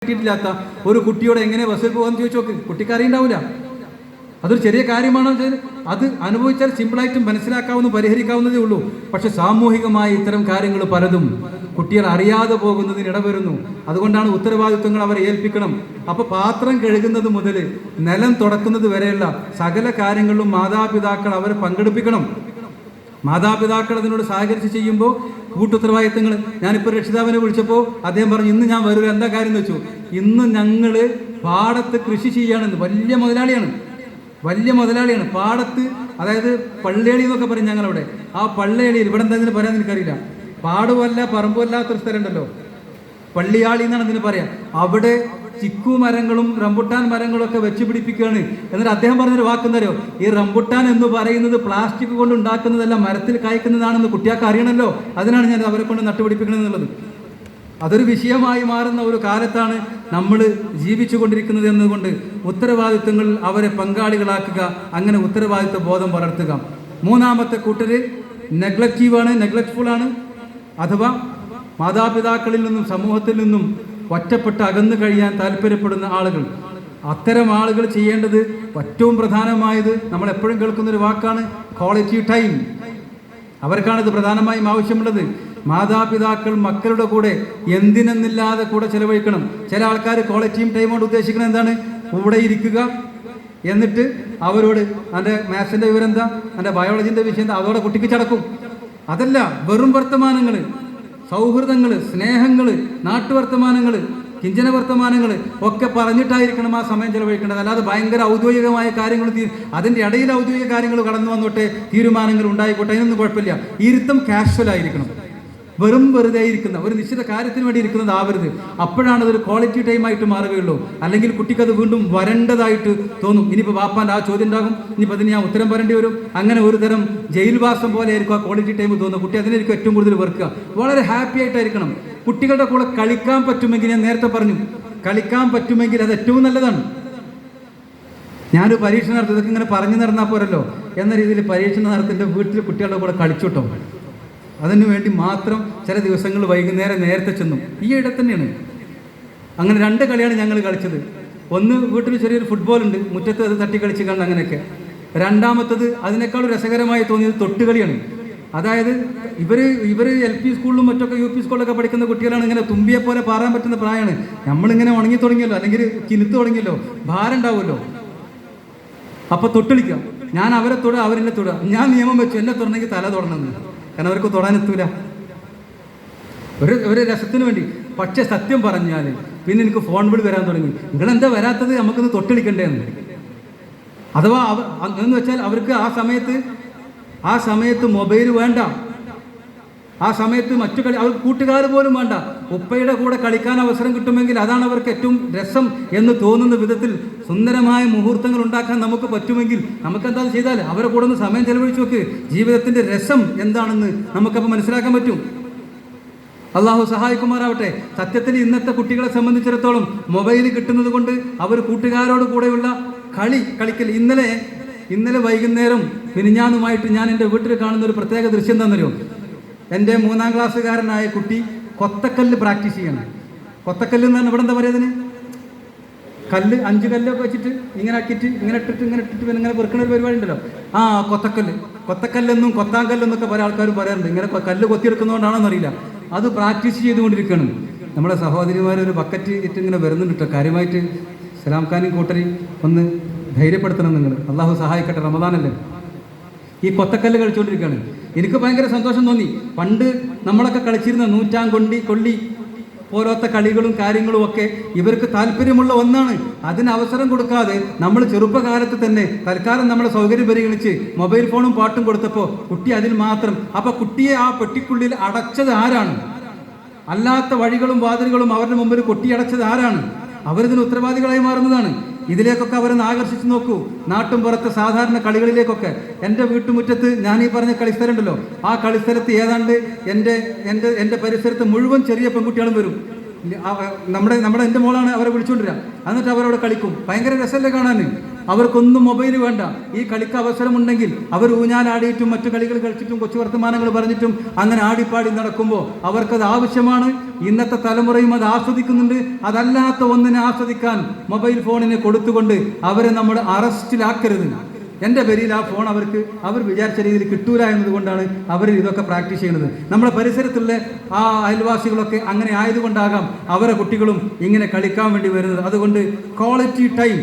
കിട്ടിയിട്ടില്ലാത്ത ഒരു കുട്ടിയോട് എങ്ങനെ ബസ്സിൽ പോകാമെന്ന് ചോദിച്ചു നോക്ക്, കുട്ടിക്ക് അറിയണ്ടാവില്ല. അതൊരു ചെറിയ കാര്യമാണോ വെച്ചാൽ അത് അനുഭവിച്ചാൽ സിമ്പിളായിട്ടും മനസ്സിലാക്കാവുന്ന പരിഹരിക്കാവുന്നതേ ഉള്ളൂ. പക്ഷെ സാമൂഹികമായി ഇത്തരം കാര്യങ്ങൾ പലതും കുട്ടികൾ അറിയാതെ പോകുന്നതിന് ഇടവരുന്നു. അതുകൊണ്ടാണ് ഉത്തരവാദിത്വങ്ങൾ അവരെ ഏൽപ്പിക്കണം. അപ്പോൾ പാത്രം കഴുകുന്നത് മുതൽ നിലം തുടക്കുന്നത് വരെയുള്ള സകല കാര്യങ്ങളിലും മാതാപിതാക്കൾ അവരെ പങ്കെടുപ്പിക്കണം. മാതാപിതാക്കൾ അതിനോട് സഹകരിച്ച് ചെയ്യുമ്പോൾ കൂട്ടുത്തരവാദിത്തങ്ങൾ. ഞാനിപ്പോൾ രക്ഷിതാവിനെ വിളിച്ചപ്പോൾ അദ്ദേഹം പറഞ്ഞു, ഇന്ന് ഞാൻ വരൂല. എന്താ കാര്യം എന്ന് വെച്ചു, ഇന്ന് ഞങ്ങൾ പാടത്ത് കൃഷി ചെയ്യാണെന്ന്. വലിയ മുതലാളിയാണ് പാടത്ത്, അതായത് പള്ളേളി എന്നൊക്കെ പറയും ഞങ്ങളവിടെ. ആ പള്ളേളിയിൽ ഇവിടെ എന്താ ഇതിന് പറയാൻ എനിക്കറിയില്ല, പാടുമല്ല പറമ്പുമല്ലാത്തൊരു സ്ഥലം ഉണ്ടല്ലോ, പള്ളിയാളി എന്നാണ് ഇതിന് പറയാം. അവിടെ ചിക്കു മരങ്ങളും റംബുട്ടാൻ മരങ്ങളും ഒക്കെ വെച്ച് പിടിപ്പിക്കുകയാണ്. എന്നിട്ട് അദ്ദേഹം പറഞ്ഞൊരു വാക്കെന്തറിയോ, ഈ റംബുട്ടാൻ എന്ന് പറയുന്നത് പ്ലാസ്റ്റിക് കൊണ്ട് ഉണ്ടാക്കുന്നതല്ല, മരത്തിൽ കായ്ക്കുന്നതാണെന്ന് കുട്ടിയാൾക്ക് അറിയണമല്ലോ. അതിനാണ് ഞാൻ അവരെ കൊണ്ട് നട്ടുപിടിപ്പിക്കണമെന്നുള്ളത്. അതൊരു വിഷയമായി മാറുന്ന ഒരു കാലത്താണ് നമ്മൾ ജീവിച്ചു കൊണ്ടിരിക്കുന്നത് എന്നതുകൊണ്ട് ഉത്തരവാദിത്വങ്ങളിൽ അവരെ പങ്കാളികളാക്കുക, അങ്ങനെ ഉത്തരവാദിത്വ ബോധം വളർത്തുക. മൂന്നാമത്തെ കൂട്ടർ നെഗ്ലക്റ്റ്ഫുള്ളാണ്, അഥവാ മാതാപിതാക്കളിൽ നിന്നും സമൂഹത്തിൽ നിന്നും ഒറ്റപ്പെട്ട് അകന്നു കഴിയാൻ താല്പര്യപ്പെടുന്ന ആളുകൾ. അത്തരം ആളുകൾ ചെയ്യേണ്ടത് ഏറ്റവും പ്രധാനമായത് നമ്മൾ എപ്പോഴും കേൾക്കുന്നൊരു വാക്കാണ് ക്വാളിറ്റി ടൈം. അവർക്കാണിത് പ്രധാനമായും ആവശ്യമുള്ളത്. മാതാപിതാക്കൾ മക്കളുടെ കൂടെ എന്തിനെന്നില്ലാതെ കൂടെ ചെലവഴിക്കണം. ചില ആൾക്കാർ ക്വാളിറ്റി ടൈം കൊണ്ട് ഉദ്ദേശിക്കുന്നത് എന്താണ്, കൂടെ ഇരിക്കുക, എന്നിട്ട് അവരോട് എൻ്റെ മാത്സിൻ്റെ വിവരം എന്താ, എൻ്റെ ബയോളജിൻ്റെ വിഷയം എന്താ, അതോടെ കുട്ടിക്ക് ചടക്കും. അതല്ല, വെറും വർത്തമാനങ്ങൾ, സൗഹൃദങ്ങൾ, സ്നേഹങ്ങൾ, നാട്ടുവർത്തമാനങ്ങൾ, കിഞ്ചന വർത്തമാനങ്ങൾ ഒക്കെ പറഞ്ഞിട്ടായിരിക്കണം ആ സമയം ചെലവഴിക്കേണ്ടത്. അല്ലാതെ ഭയങ്കര ഔദ്യോഗികമായ കാര്യങ്ങൾ, അതിൻ്റെ ഇടയിൽ ഔദ്യോഗിക കാര്യങ്ങൾ കടന്നു വന്നോട്ടെ, തീരുമാനങ്ങൾ ഉണ്ടായിക്കോട്ടെ, അതിനൊന്നും കുഴപ്പമില്ല. ഇരുത്തം കാഷ്വൽ ആയിരിക്കണം. വെറും വെറുതെ ഇരിക്കുന്ന, ഒരു നിശ്ചിത കാര്യത്തിന് വേണ്ടി ഇരിക്കുന്നത് ആവരുത്. അപ്പോഴാണ് അതൊരു ക്വാളിറ്റി ടൈം ആയിട്ട് മാറുകയുള്ളൂ. അല്ലെങ്കിൽ കുട്ടിക്കത് വീണ്ടും വരേണ്ടതായിട്ട് തോന്നും. ഇനിയിപ്പോൾ വാപ്പാൻ്റെ ആ ചോദ്യം ഉണ്ടാകും, ഇനിയിപ്പോൾ അതിന് ഞാൻ ഉത്തരം പറയേണ്ടി വരും. അങ്ങനെ ഒരു തരം ജയിൽവാസം പോലെ ആയിരിക്കും ആ ക്വാളിറ്റി ടൈം തോന്നുന്നത്. കുട്ടി അതിനായിരിക്കും ഏറ്റവും കൂടുതൽ വെറുക്കുക. വളരെ ഹാപ്പി ആയിട്ടായിരിക്കണം. കുട്ടികളുടെ കൂടെ കളിക്കാൻ പറ്റുമെങ്കിൽ, ഞാൻ നേരത്തെ പറഞ്ഞു, കളിക്കാൻ പറ്റുമെങ്കിൽ അത് ഏറ്റവും നല്ലതാണ്. ഞാനൊരു പരീക്ഷ നടത്തി, ഇതൊക്കെ ഇങ്ങനെ പറഞ്ഞു നടന്നാൽ പോരല്ലോ എന്ന രീതിയിൽ പരീക്ഷ നടത്തിൻ്റെ വീട്ടിൽ കുട്ടികളുടെ കൂടെ കളിച്ചുട്ടോ. അതിനു വേണ്ടി മാത്രം ചില ദിവസങ്ങൾ വൈകുന്നേരം നേരത്തെ ചെന്നു. ഈ ഇടത്ത് തന്നെയാണ്. അങ്ങനെ 2 കളിയാണ് ഞങ്ങൾ കളിച്ചത്. ഒന്ന്, വീട്ടിൽ ചെറിയൊരു ഫുട്ബോൾ ഉണ്ട്, മുറ്റത്ത് അത് തട്ടി കളിച്ച് കണ്ട് അങ്ങനെയൊക്കെ. രണ്ടാമത്തത് അതിനേക്കാൾ രസകരമായി തോന്നിയത് തൊട്ടുകളിയാണ്. അതായത് ഇവർ LP സ്കൂളിലും മറ്റൊക്കെ UP സ്കൂളിലൊക്കെ പഠിക്കുന്ന കുട്ടികളാണ്. ഇങ്ങനെ തുമ്പിയെ പോലെ പാറാൻ പറ്റുന്ന പ്രായമാണ്. നമ്മളിങ്ങനെ ഉണങ്ങി തുടങ്ങിയല്ലോ, അല്ലെങ്കിൽ കിനുത്ത് തുടങ്ങിയല്ലോ, ഭാരം ഉണ്ടാവുമല്ലോ. അപ്പോൾ തൊട്ടളിക്കാം. ഞാൻ അവരെ തൊടുക, അവരെന്നെ തൊടുക. ഞാൻ നിയമം വെച്ചു, എന്നെ തൊടണമെങ്കിൽ തല തൊടണമെന്ന്. കാരണം അവർക്ക് തൊടാനെത്തൂല, ഒരു രസത്തിന് വേണ്ടി. പക്ഷെ സത്യം പറഞ്ഞാൽ പിന്നെ എനിക്ക് ഫോൺ വിളി വരാൻ തുടങ്ങി. നിങ്ങളെന്താ വരാത്തത്, നമുക്കൊന്ന് തൊട്ടളിക്കണ്ടേന്ന്. അഥവാ എന്ന് വെച്ചാൽ അവർക്ക് ആ സമയത്ത് മൊബൈൽ വേണ്ട, ആ സമയത്ത് മറ്റു കളി, അവർ കൂട്ടുകാർ പോലും വേണ്ട. ഉപ്പയുടെ കൂടെ കളിക്കാൻ അവസരം കിട്ടുമെങ്കിൽ അതാണ് അവർക്ക് ഏറ്റവും രസം എന്ന് തോന്നുന്ന വിധത്തിൽ സുന്ദരമായ മുഹൂർത്തങ്ങൾ ഉണ്ടാക്കാൻ നമുക്ക് പറ്റുമെങ്കിൽ നമുക്കെന്താ ചെയ്താൽ അവരെ കൂടെ ഒന്ന് സമയം ചെലവഴിച്ച് നോക്ക്. ജീവിതത്തിൻ്റെ രസം എന്താണെന്ന് നമുക്കപ്പോൾ മനസ്സിലാക്കാൻ പറ്റും. അള്ളാഹു സഹായിക്കുമാറാവട്ടെ. സത്യത്തിൽ ഇന്നത്തെ കുട്ടികളെ സംബന്ധിച്ചിടത്തോളം മൊബൈൽ കിട്ടുന്നത് കൊണ്ട് അവർ കൂട്ടുകാരോട് കൂടെയുള്ള കളിക്കൽ. ഇന്നലെ വൈകുന്നേരം മിനിഞ്ഞാന്നുമായിട്ട് ഞാൻ എൻ്റെ വീട്ടിൽ കാണുന്ന ഒരു പ്രത്യേക ദൃശ്യം എന്താണെന്നറിയോ, എൻ്റെ 3ാം ക്ലാസ്സുകാരനായ കുട്ടി കൊത്തക്കല്ല് പ്രാക്ടീസ് ചെയ്യണം. കൊത്തക്കല്ല് എന്നാണ് ഇവിടെ എന്താ പറയുക, അതിന് കല്ല് 5 കല്ലൊക്കെ വെച്ചിട്ട് ഇങ്ങനെ ആക്കിയിട്ട് ഇങ്ങനെ ഇട്ടിട്ട് പിന്നെ ഇങ്ങനെ പെറുക്കണ ഒരു പരിപാടി ഉണ്ടല്ലോ. കൊത്തക്കല്ലെന്നും കൊത്താങ്കല്ലെന്നൊക്കെ പല ആൾക്കാരും പറയാറുണ്ട്. ഇങ്ങനെ കല്ല് കൊത്തിയെടുക്കുന്നതുകൊണ്ടാണോന്നറിയില്ല. അത് പ്രാക്ടീസ് ചെയ്തുകൊണ്ടിരിക്കുകയാണ്. നമ്മുടെ സഹോദരിമാർ ഒരു ബക്കറ്റ് ഇട്ട് ഇങ്ങനെ വരുന്നുണ്ട് കേട്ടോ. കാര്യമായിട്ട് സലാം ഖാനും കൂട്ടരെയും ഒന്ന് ധൈര്യപ്പെടുത്തണം നിങ്ങൾ. അള്ളാഹു സഹായിക്കട്ടെ, റമദാനല്ലേ. ഈ കൊത്തക്കല്ല് കളിച്ചുകൊണ്ടിരിക്കുകയാണ്. എനിക്ക് ഭയങ്കര സന്തോഷം തോന്നി. പണ്ട് നമ്മളൊക്കെ കളിച്ചിരുന്ന കൊള്ളി പോലത്തെ കളികളും കാര്യങ്ങളും ഒക്കെ ഇവർക്ക് താല്പര്യമുള്ള ഒന്നാണ്. അതിന് അവസരം കൊടുക്കാതെ നമ്മൾ ചെറുപ്പകാലത്ത് തന്നെ തൽക്കാലം നമ്മളെ സൗകര്യം പരിഗണിച്ച് മൊബൈൽ ഫോണും പാട്ടും കൊടുത്തപ്പോൾ കുട്ടി അതിൽ മാത്രം. അപ്പോൾ കുട്ടിയെ ആ പെട്ടിക്കുള്ളിൽ അടച്ചത് ആരാണ്? അല്ലാത്ത വഴികളും വാതിലുകളും അവരുടെ മുമ്പിൽ കൊട്ടിയടച്ചത് ആരാണ്? അവരിതിന് ഉത്തരവാദികളായി മാറുന്നതാണ്. ഇതിലേക്കൊക്കെ അവരൊന്ന് ആകർഷിച്ച് നോക്കൂ. നാട്ടും പുറത്തെ സാധാരണ കളികളിലേക്കൊക്കെ. എൻ്റെ വീട്ടുമുറ്റത്ത് ഞാൻ ഈ പറഞ്ഞ കളിസ്ഥലം ഉണ്ടല്ലോ, ആ കളിസ്ഥലത്ത് ഏതാണ്ട് എൻ്റെ പരിസരത്ത് മുഴുവൻ ചെറിയ പെൺകുട്ടികളും വരും. നമ്മുടെ എൻ്റെ മോളാണ് അവരെ വിളിച്ചുകൊണ്ടിരിക്കുക. എന്നിട്ട് അവരവിടെ കളിക്കും. ഭയങ്കര രസമല്ലേ കാണാൻ. അവർക്കൊന്നും മൊബൈൽ വേണ്ട. ഈ കളിക്ക് അവസരമുണ്ടെങ്കിൽ അവർ ഊഞ്ഞാലാടിയിട്ടും മറ്റു കളികൾ കളിച്ചിട്ടും കൊച്ചു വർത്തമാനങ്ങൾ പറഞ്ഞിട്ടും അങ്ങനെ ആടിപ്പാടി നടക്കുമ്പോൾ അവർക്കത് ആവശ്യമാണ്. ഇന്നത്തെ തലമുറയും അത് ആസ്വദിക്കുന്നുണ്ട്. അതല്ലാത്ത ഒന്നിനെ ആസ്വദിക്കാൻ മൊബൈൽ ഫോണിനെ കൊടുത്തുകൊണ്ട് അവരെ നമ്മൾ അറസ്റ്റിലാക്കരുത്. എൻ്റെ പേരിൽ ആ ഫോൺ അവർ വിചാരിച്ച രീതിയിൽ കിട്ടൂല എന്നതുകൊണ്ടാണ് അവർ ഇതൊക്കെ പ്രാക്ടീസ് ചെയ്യുന്നത്. നമ്മുടെ പരിസരത്തുള്ള ആ അയൽവാസികളൊക്കെ അങ്ങനെ ആയതുകൊണ്ടാകാം അവരെ കുട്ടികളും ഇങ്ങനെ കളിക്കാൻ വേണ്ടി വരുന്നത്. അതുകൊണ്ട് ക്വാളിറ്റി ടൈം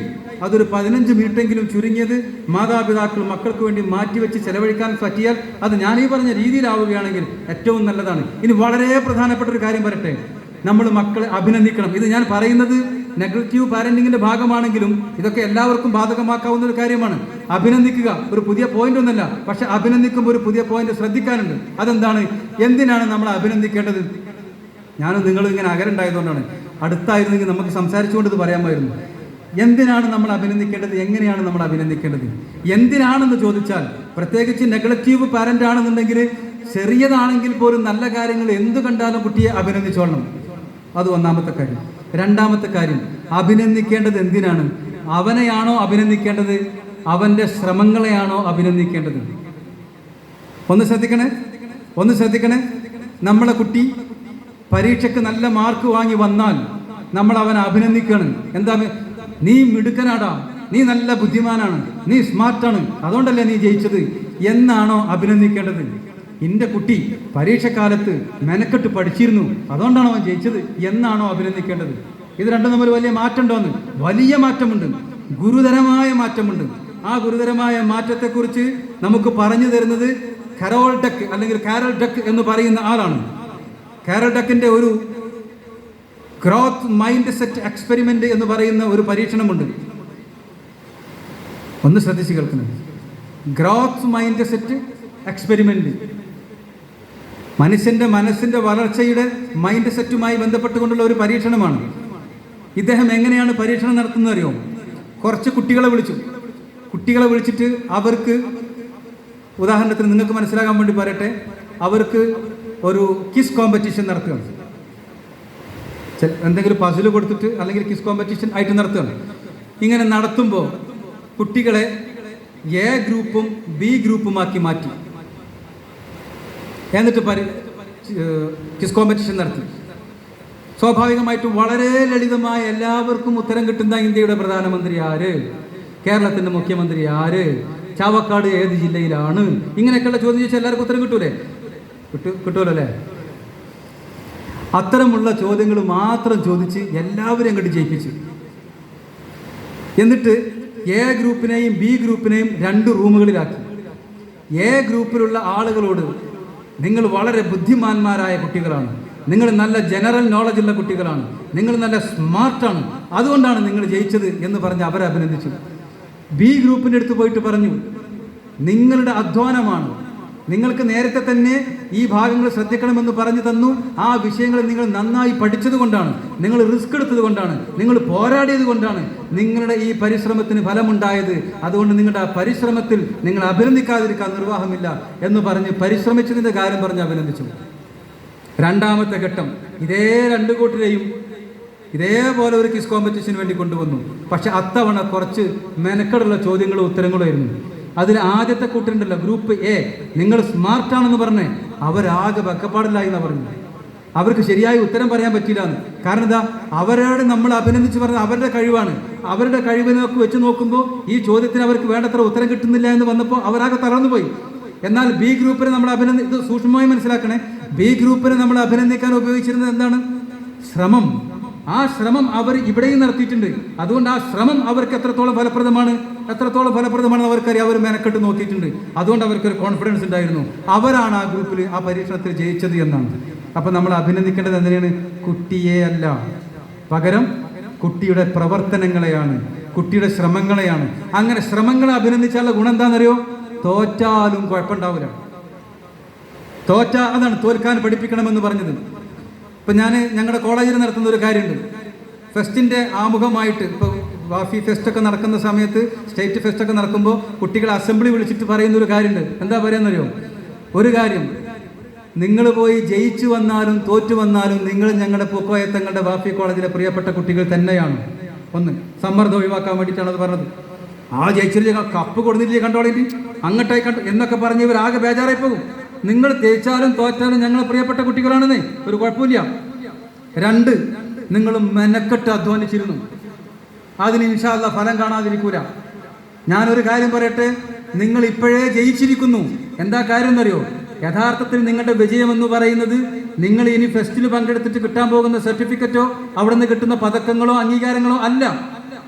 അതൊരു 15 മിനിറ്റെങ്കിലും ചുരുങ്ങിയത് മാതാപിതാക്കൾ മക്കൾക്ക് വേണ്ടി മാറ്റിവെച്ച് ചെലവഴിക്കാൻ പറ്റിയാൽ അത് ഞാനീ പറഞ്ഞ രീതിയിലാവുകയാണെങ്കിൽ ഏറ്റവും നല്ലതാണ്. ഇനി വളരെ പ്രധാനപ്പെട്ട ഒരു കാര്യം പറയട്ടെ. നമ്മൾ മക്കളെ അഭിനന്ദിക്കണം. ഇത് ഞാൻ പറയുന്നത് നെഗറ്റീവ് പാരന്റിങ്ങിന്റെ ഭാഗമാണെങ്കിലും ഇതൊക്കെ എല്ലാവർക്കും ബാധകമാക്കാവുന്ന ഒരു കാര്യമാണ്. അഭിനന്ദിക്കുക ഒരു പുതിയ പോയിന്റ് ഒന്നല്ല. പക്ഷെ അഭിനന്ദിക്കുമ്പോൾ ഒരു പുതിയ പോയിന്റ് ശ്രദ്ധിക്കാനുണ്ട്. അതെന്താണ്? എന്തിനാണ് നമ്മൾ അഭിനന്ദിക്കേണ്ടത്? ഞാനും നിങ്ങളും ഇങ്ങനെ അകലുണ്ടായതുകൊണ്ടാണ്. അടുത്തായിരുന്നെങ്കിൽ നമുക്ക് സംസാരിച്ചുകൊണ്ട് ഇത് പറയാമായിരുന്നു. എന്തിനാണ് നമ്മൾ അഭിനന്ദിക്കേണ്ടത്? എങ്ങനെയാണ് നമ്മൾ അഭിനന്ദിക്കേണ്ടത്? എന്തിനാണെന്ന് ചോദിച്ചാൽ, പ്രത്യേകിച്ച് നെഗറ്റീവ് പാരന്റ് ആണെന്നുണ്ടെങ്കിൽ ചെറിയതാണെങ്കിൽ പോലും നല്ല കാര്യങ്ങൾ എന്ത് കണ്ടാലും കുട്ടിയെ അഭിനന്ദിച്ചോളണം. അത് ഒന്നാമത്തെ കാര്യം. രണ്ടാമത്തെ കാര്യം, അഭിനന്ദിക്കേണ്ടത് എന്തിനാണ്? അവനെയാണോ അഭിനന്ദിക്കേണ്ടത്? അവൻ്റെ ശ്രമങ്ങളെയാണോ അഭിനന്ദിക്കേണ്ടത്? ഒന്ന് ശ്രദ്ധിക്കണേ. നമ്മളെ കുട്ടി പരീക്ഷയ്ക്ക് നല്ല മാർക്ക് വാങ്ങി വന്നാൽ നമ്മൾ അവനെ അഭിനന്ദിക്കണം. എന്താ? നീ മിടുക്കനാടാ, നീ നല്ല ബുദ്ധിമാനാണ്, നീ സ്മാർട്ടാണ്, അതുകൊണ്ടല്ലേ നീ ജയിച്ചത് എന്നാണോ അഭിനന്ദിക്കേണ്ടത്? എൻ്റെ കുട്ടി പരീക്ഷക്കാലത്ത് മെനക്കെട്ട് പഠിച്ചിരുന്നു, അതുകൊണ്ടാണോ അവൻ ജയിച്ചത് എന്നാണോ അഭിനന്ദിക്കേണ്ടത്? ഇത് രണ്ടും തമ്മിൽ വലിയ മാറ്റമുണ്ടോന്ന്? വലിയ മാറ്റമുണ്ട്, ഗുരുതരമായ മാറ്റമുണ്ട്. ആ ഗുരുതരമായ മാറ്റത്തെക്കുറിച്ച് നമുക്ക് പറഞ്ഞു തരുന്നത് കരോൾ ഡക്ക് അല്ലെങ്കിൽ കാരൽ ഡക്ക് എന്ന് പറയുന്ന ആളാണ്. കാരൽ ഡക്കിന്റെ ഒരു ഗ്രോത്ത് മൈൻഡ് സെറ്റ് എക്സ്പെരിമെന്റ് എന്ന് പറയുന്ന ഒരു പരീക്ഷണമുണ്ട്. ഒന്ന് ശ്രദ്ധിച്ച് കേൾക്കുന്നത്. ഗ്രോത്ത് മൈൻഡ് സെറ്റ് എക്സ്പെരിമെന്റ് മനുഷ്യന്റെ മനസ്സിന്റെ വളർച്ചയുടെ മൈൻഡ് സെറ്റുമായി ബന്ധപ്പെട്ടുകൊണ്ടുള്ള ഒരു പരീക്ഷണമാണ്. ഇദ്ദേഹം എങ്ങനെയാണ് പരീക്ഷണം നടത്തുന്നത് അറിയോ? കുറച്ച് കുട്ടികളെ വിളിച്ചിട്ട് അവർക്ക്, ഉദാഹരണത്തിന് നിങ്ങൾക്ക് മനസ്സിലാകാൻ വേണ്ടി പറയട്ടെ, അവർക്ക് ഒരു കിസ് കോമ്പറ്റീഷൻ നടത്തുകയാണ്. എന്തെങ്കിലും പസിൽ കൊടുത്തിട്ട് അല്ലെങ്കിൽ കിസ് കോമ്പറ്റീഷൻ ആയിട്ട് നടത്തുകയാണ്. ഇങ്ങനെ നടത്തുമ്പോൾ കുട്ടികളെ എ ഗ്രൂപ്പും ബി ഗ്രൂപ്പുമാക്കി മാറ്റി. എന്നിട്ട് കിസ് കോമ്പറ്റീഷൻ നടത്തി. സ്വാഭാവികമായിട്ടും വളരെ ലളിതമായ എല്ലാവർക്കും ഉത്തരം കിട്ടുന്ന ഇന്ത്യയുടെ പ്രധാനമന്ത്രി ആര്, കേരളത്തിന്റെ മുഖ്യമന്ത്രി ആര്, ചാവക്കാട് ഏത് ജില്ലയിലാണ്, ഇങ്ങനെയൊക്കെയുള്ള ചോദ്യം ചോദിച്ചാൽ എല്ലാവർക്കും ഉത്തരം കിട്ടൂലോ അല്ലേ? അത്തരമുള്ള ചോദ്യങ്ങൾ മാത്രം ചോദിച്ച് എല്ലാവരും അങ്ങോട്ട് ജയിപ്പിച്ചു. എന്നിട്ട് എ ഗ്രൂപ്പിനെയും ബി ഗ്രൂപ്പിനെയും 2 റൂമുകളിലാക്കി. എ ഗ്രൂപ്പിലുള്ള ആളുകളോട്, നിങ്ങൾ വളരെ ബുദ്ധിമാന്മാരായ കുട്ടികളാണ്, നിങ്ങൾ നല്ല ജനറൽ നോളജ് ഉള്ള കുട്ടികളാണ്, നിങ്ങൾ നല്ല സ്മാർട്ടാണ്, അതുകൊണ്ടാണ് നിങ്ങൾ ജയിച്ചത് എന്ന് പറഞ്ഞ് അവരെ അഭിനന്ദിച്ചു. ബി ഗ്രൂപ്പിൻ്റെ അടുത്ത് പോയിട്ട് പറഞ്ഞു, നിങ്ങളുടെ അധ്വാനമാണ്, നിങ്ങൾക്ക് നേരത്തെ തന്നെ ഈ ഭാഗങ്ങൾ ശ്രദ്ധിക്കണമെന്ന് പറഞ്ഞു തന്നു, ആ വിഷയങ്ങൾ നിങ്ങൾ നന്നായി പഠിച്ചത് കൊണ്ടാണ്, നിങ്ങൾ റിസ്ക് എടുത്തത് കൊണ്ടാണ്, നിങ്ങൾ പോരാടിയത് കൊണ്ടാണ് നിങ്ങളുടെ ഈ പരിശ്രമത്തിന് ഫലമുണ്ടായത്. അതുകൊണ്ട് നിങ്ങളുടെ ആ പരിശ്രമത്തിൽ നിങ്ങൾ അഭിനന്ദിക്കാതിരിക്കാൻ നിർവാഹമില്ല എന്ന് പറഞ്ഞ് പരിശ്രമിച്ചതിൻ്റെ കാര്യം പറഞ്ഞ് അഭിനന്ദിച്ചു. രണ്ടാമത്തെ ഘട്ടം ഇതേ 2 കൂട്ടരെയും ഇതേപോലെ ഒരു കിസ് കോമ്പറ്റീഷന് വേണ്ടി കൊണ്ടുവന്നു. പക്ഷെ അത്തവണ കുറച്ച് മെനക്കെടുള്ള ചോദ്യങ്ങളും ഉത്തരങ്ങളും ആയിരുന്നു. അതിൽ ആദ്യത്തെ കൂട്ടരുണ്ടല്ലോ, ഗ്രൂപ്പ് എ, നിങ്ങൾ സ്മാർട്ടാണെന്ന് പറഞ്ഞേ, അവരാകെ വെക്കപ്പാടില്ലായി എന്നാണ് പറഞ്ഞു. അവർക്ക് ശരിയായി ഉത്തരം പറയാൻ പറ്റില്ല എന്ന്. കാരണം എന്താ? അവരോട് നമ്മൾ അഭിനന്ദിച്ച് പറഞ്ഞത് അവരുടെ കഴിവാണ്. അവരുടെ കഴിവിനൊക്കെ വെച്ച് നോക്കുമ്പോൾ ഈ ചോദ്യത്തിന് അവർക്ക് വേണ്ടത്ര ഉത്തരം കിട്ടുന്നില്ല എന്ന് വന്നപ്പോൾ അവരാകെ തളർന്നു പോയി. എന്നാൽ ബി ഗ്രൂപ്പിനെ നമ്മൾ ഇത് സൂക്ഷ്മമായി മനസ്സിലാക്കണേ. ബി ഗ്രൂപ്പിനെ നമ്മൾ അഭിനന്ദിക്കാൻ ഉപയോഗിച്ചിരുന്നത് എന്താണ്? ശ്രമം. ആ ശ്രമം അവർ ഇവിടെയും നടത്തിയിട്ടുണ്ട്. അതുകൊണ്ട് ആ ശ്രമം അവർക്ക് എത്രത്തോളം ഫലപ്രദമാണെന്ന് അവർക്കറിയാം. അവർ മെനക്കെട്ട് നോക്കിയിട്ടുണ്ട്. അതുകൊണ്ട് അവർക്കൊരു കോൺഫിഡൻസ് ഉണ്ടായിരുന്നു. അവരാണ് ആ ഗ്രൂപ്പിൽ ആ പരീക്ഷണത്തിൽ ജയിച്ചത് എന്നാണ്. അപ്പം നമ്മൾ അഭിനന്ദിക്കേണ്ടത് എന്തിനാണ്? കുട്ടിയെ അല്ല, പകരം കുട്ടിയുടെ പ്രവർത്തനങ്ങളെയാണ്, കുട്ടിയുടെ ശ്രമങ്ങളെയാണ്. അങ്ങനെ ശ്രമങ്ങളെ അഭിനന്ദിച്ചാലുള്ള ഗുണം എന്താണെന്നറിയോ? തോറ്റാലും കുഴപ്പമുണ്ടാവില്ല. അതാണ് തോൽക്കാൻ പഠിപ്പിക്കണമെന്ന് പറഞ്ഞത്. ഇപ്പം ഞങ്ങളുടെ കോളേജിൽ നടത്തുന്ന ഒരു കാര്യമുണ്ട്. ഫെസ്റ്റിൻ്റെ ആമുഖമായിട്ട്, ഇപ്പോൾ വാഫി ഫെസ്റ്റൊക്കെ നടക്കുന്ന സമയത്ത്, സ്റ്റേറ്റ് ഫെസ്റ്റൊക്കെ നടക്കുമ്പോൾ കുട്ടികളെ അസംബ്ലി വിളിച്ചിട്ട് പറയുന്ന ഒരു കാര്യമുണ്ട്. എന്താ പറയുന്നറിയോ? ഒരു കാര്യം, നിങ്ങൾ പോയി ജയിച്ചു വന്നാലും തോറ്റു വന്നാലും നിങ്ങൾ ഞങ്ങളുടെ പൂക്കോയ തങ്ങളുടെ വാഫി കോളേജിലെ പ്രിയപ്പെട്ട കുട്ടികൾ തന്നെയാണ്. ഒന്ന് സമ്മർദ്ദം ഒഴിവാക്കാൻ വേണ്ടിയിട്ടാണ് അത് പറഞ്ഞത്. ആ ജയിച്ചിട്ട് കപ്പ് കൊടുത്തില്ലേ കണ്ടോളിട്ട് അങ്ങോട്ടായി കണ്ടു എന്നൊക്കെ പറഞ്ഞ് ഇവർ ആകെ ബേജാറായി പോകും. നിങ്ങൾ ജയിച്ചാലും തോറ്റാലും ഞങ്ങളെ പ്രിയപ്പെട്ട കുട്ടികളാണെന്നേ, ഒരു കുഴപ്പമില്ല. രണ്ട്, നിങ്ങൾ മെനക്കെട്ട് അധ്വാനിച്ചിരുന്നു, അതിന് ഇൻഷാ അല്ലാഹ് ഫലം കാണാതിരിക്കൂല. ഞാനൊരു കാര്യം പറയട്ടെ, നിങ്ങൾ ഇപ്പോഴേ ജയിച്ചിരിക്കുന്നു. എന്താ കാര്യം എന്നറിയോ? യഥാർത്ഥത്തിൽ നിങ്ങളുടെ വിജയം എന്ന് പറയുന്നത് നിങ്ങൾ ഇനി ഫെസ്റ്റിൽ പങ്കെടുത്തിട്ട് കിട്ടാൻ പോകുന്ന സർട്ടിഫിക്കറ്റോ അവിടെ നിന്ന് കിട്ടുന്ന പതക്കങ്ങളോ അംഗീകാരങ്ങളോ അല്ല.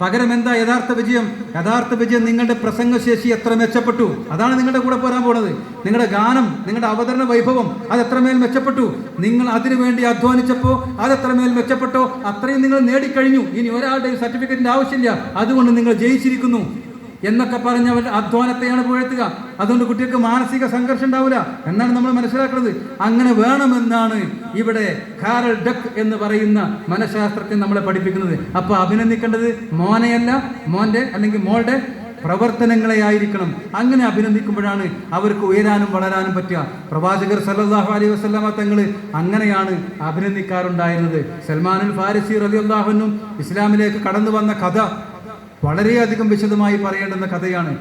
പകരം എന്താ യഥാർത്ഥ വിജയം? യഥാർത്ഥ വിജയം നിങ്ങളുടെ പ്രസംഗശേഷി എത്ര മെച്ചപ്പെട്ടു, അതാണ് നിങ്ങളുടെ കൂടെ പോരാൻ പോണത്. നിങ്ങളുടെ ഗാനം, നിങ്ങളുടെ അവതരണ വൈഭവം അത് എത്രമേൽ മെച്ചപ്പെട്ടു, നിങ്ങൾ അതിനു വേണ്ടി അധ്വാനിച്ചപ്പോൾ അത് എത്രമേൽ മെച്ചപ്പെട്ടോ അത്രയും നിങ്ങൾ നേടിക്കഴിഞ്ഞു. ഇനി ഒരാളുടെ സർട്ടിഫിക്കറ്റിന്റെ ആവശ്യമില്ല, അതുകൊണ്ട് നിങ്ങൾ ജയിച്ചിരിക്കുന്നു എന്നൊക്കെ പറഞ്ഞവർ അധ്വാനത്തെയാണ് പുകഴ്ത്തുക. അതുകൊണ്ട് കുട്ടികൾക്ക് മാനസിക സംഘർഷം ഉണ്ടാവില്ല എന്നാണ് നമ്മൾ മനസ്സിലാക്കുന്നത്. അങ്ങനെ വേണമെന്നാണ് ഇവിടെ കാരൽ ഡക്ക് എന്ന് പറയുന്ന മനഃശാസ്ത്രജ്ഞൻ നമ്മളെ പഠിപ്പിക്കുന്നത്. അപ്പൊ അഭിനന്ദിക്കേണ്ടത് മോനെയല്ല, മോന്റെ അല്ലെങ്കിൽ മോളുടെ പ്രവർത്തനങ്ങളെ ആയിരിക്കണം. അങ്ങനെ അഭിനന്ദിക്കുമ്പോഴാണ് അവർക്ക് ഉയരാനും വളരാനും പറ്റുക. പ്രവാചകർ സല്ലല്ലാഹു അലൈഹി വസല്ലമ തങ്ങൾ അങ്ങനെയാണ് അഭിനന്ദിക്കാറുണ്ടായിരുന്നത്. സൽമാനുൽ ഫാരിസി റളിയല്ലാഹു അൻഹു ഇസ്ലാമിലേക്ക് കടന്നു വന്ന കഥ വളരെയധികം വിശദമായി പറയേണ്ടുന്ന കഥയാണ്.